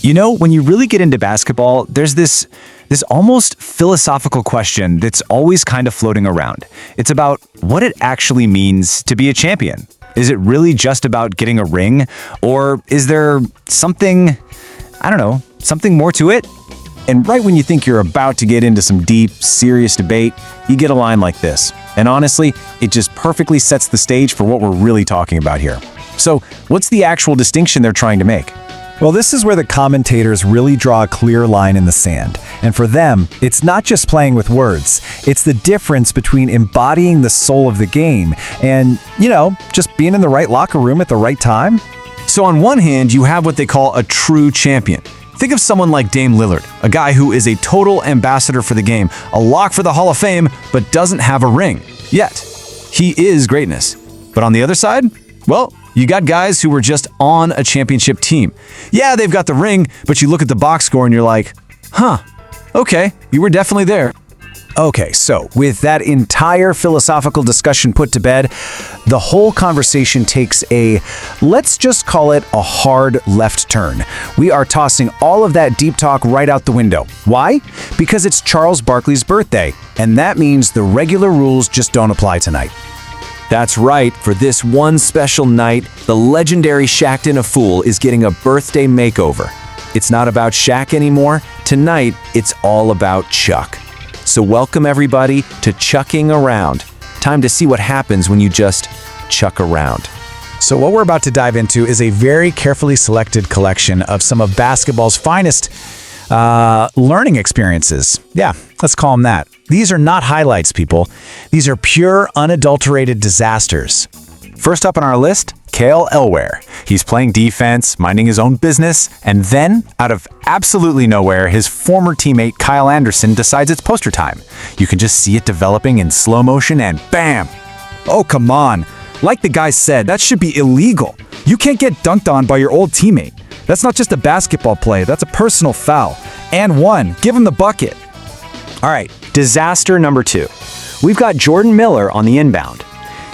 You know, when you really get into basketball, there's this almost philosophical question that's always kind of floating around. It's about what it actually means to be a champion. Is it really just about getting a ring? Or is there something, I don't know, something more to it? And right when you think you're about to get into some deep, serious debate, you get a line like this. And honestly, it just perfectly sets the stage for what we're really talking about here. So, what's the actual distinction they're trying to make? Well, this is where the commentators really draw a clear line in the sand. And for them, it's not just playing with words. It's the difference between embodying the soul of the game and, just being in the right locker room at the right time. So on one hand, you have what they call a true champion. Think of someone like Dame Lillard, a guy who is a total ambassador for the game, a lock for the Hall of Fame, but doesn't have a ring. Yet, he is greatness. But on the other side, well, you got guys who were just on a championship team. Yeah, they've got the ring, but you look at the box score and you're like, okay, you were definitely there. Okay, so with that entire philosophical discussion put to bed, the whole conversation takes let's just call it a hard left turn. We are tossing all of that deep talk right out the window. Why? Because it's Charles Barkley's birthday, and that means the regular rules just don't apply tonight. That's right, for this one special night, the legendary Shaqtin' a Fool is getting a birthday makeover. It's not about Shaq anymore. Tonight, it's all about Chuck. So welcome everybody to Chucking Around. Time to see what happens when you just chuck around. So what we're about to dive into is a very carefully selected collection of some of basketball's finest learning experiences. Yeah, let's call them that. These are not highlights, people. These are pure, unadulterated disasters. First up on our list, Cale Elware. He's playing defense, minding his own business, and then, out of absolutely nowhere, his former teammate Kyle Anderson decides it's poster time. You can just see it developing in slow motion and bam! Oh, come on. Like the guy said, that should be illegal. You can't get dunked on by your old teammate. That's not just a basketball play, that's a personal foul. And one, give him the bucket. All right, disaster number 2. We've got Jordan Miller on the inbound.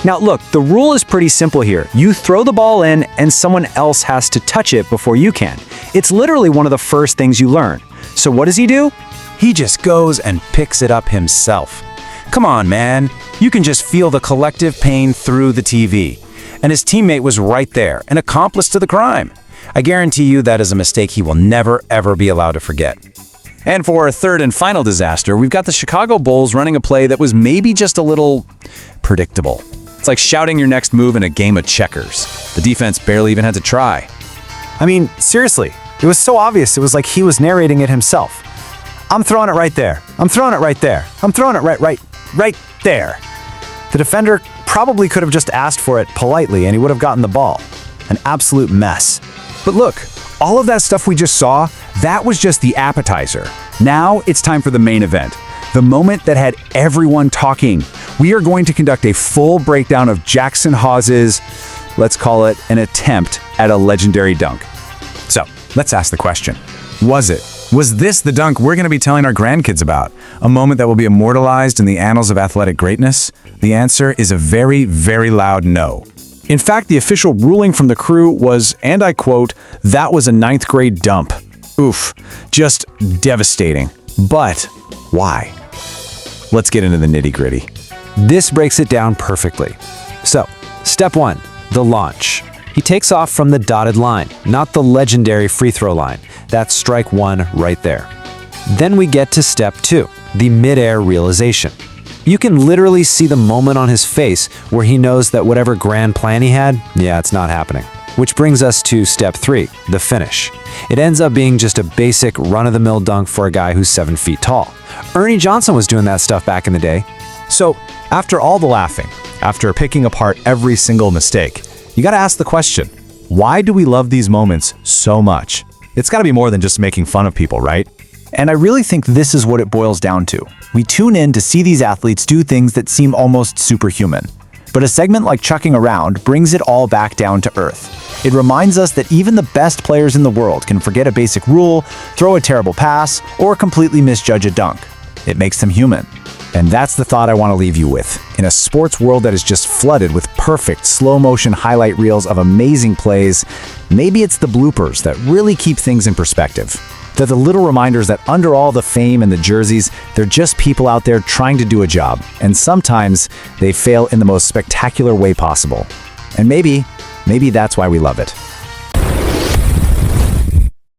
Now look, the rule is pretty simple here. You throw the ball in and someone else has to touch it before you can. It's literally one of the first things you learn. So what does he do? He just goes and picks it up himself. Come on, man. You can just feel the collective pain through the TV. And his teammate was right there, an accomplice to the crime. I guarantee you that is a mistake he will never, ever be allowed to forget. And for our third and final disaster, we've got the Chicago Bulls running a play that was maybe just a little predictable. It's like shouting your next move in a game of checkers. The defense barely even had to try. I mean, seriously, it was so obvious. It was like he was narrating it himself. I'm throwing it right there. I'm throwing it right there. I'm throwing it right there. The defender probably could have just asked for it politely and he would have gotten the ball. An absolute mess. But look, all of that stuff we just saw, that was just the appetizer. Now it's time for the main event. The moment that had everyone talking. We are going to conduct a full breakdown of Jaxson Hayes', let's call it an attempt at a legendary dunk. So, let's ask the question. Was this the dunk we're going to be telling our grandkids about? A moment that will be immortalized in the annals of athletic greatness? The answer is a very, very loud no. In fact, the official ruling from the crew was, and I quote, "That was a 9th grade dump." Oof, just devastating. But why? Let's get into the nitty-gritty. This breaks it down perfectly. So, step 1, the launch. He takes off from the dotted line, not the legendary free throw line. That's strike 1 right there. Then we get to step 2, the midair realization. You can literally see the moment on his face where he knows that whatever grand plan he had, it's not happening. Which brings us to step 3, the finish. It ends up being just a basic run-of-the-mill dunk for a guy who's 7 feet tall. Ernie Johnson was doing that stuff back in the day. So, after all the laughing, after picking apart every single mistake, you gotta ask the question, why do we love these moments so much? It's gotta be more than just making fun of people, right? And I really think this is what it boils down to. We tune in to see these athletes do things that seem almost superhuman. But a segment like Chucking Around brings it all back down to earth. It reminds us that even the best players in the world can forget a basic rule, throw a terrible pass, or completely misjudge a dunk. It makes them human. And that's the thought I want to leave you with. In a sports world that is just flooded with perfect slow-motion highlight reels of amazing plays, maybe it's the bloopers that really keep things in perspective. They're the little reminders that under all the fame and the jerseys, they're just people out there trying to do a job. And sometimes they fail in the most spectacular way possible. And maybe that's why we love it.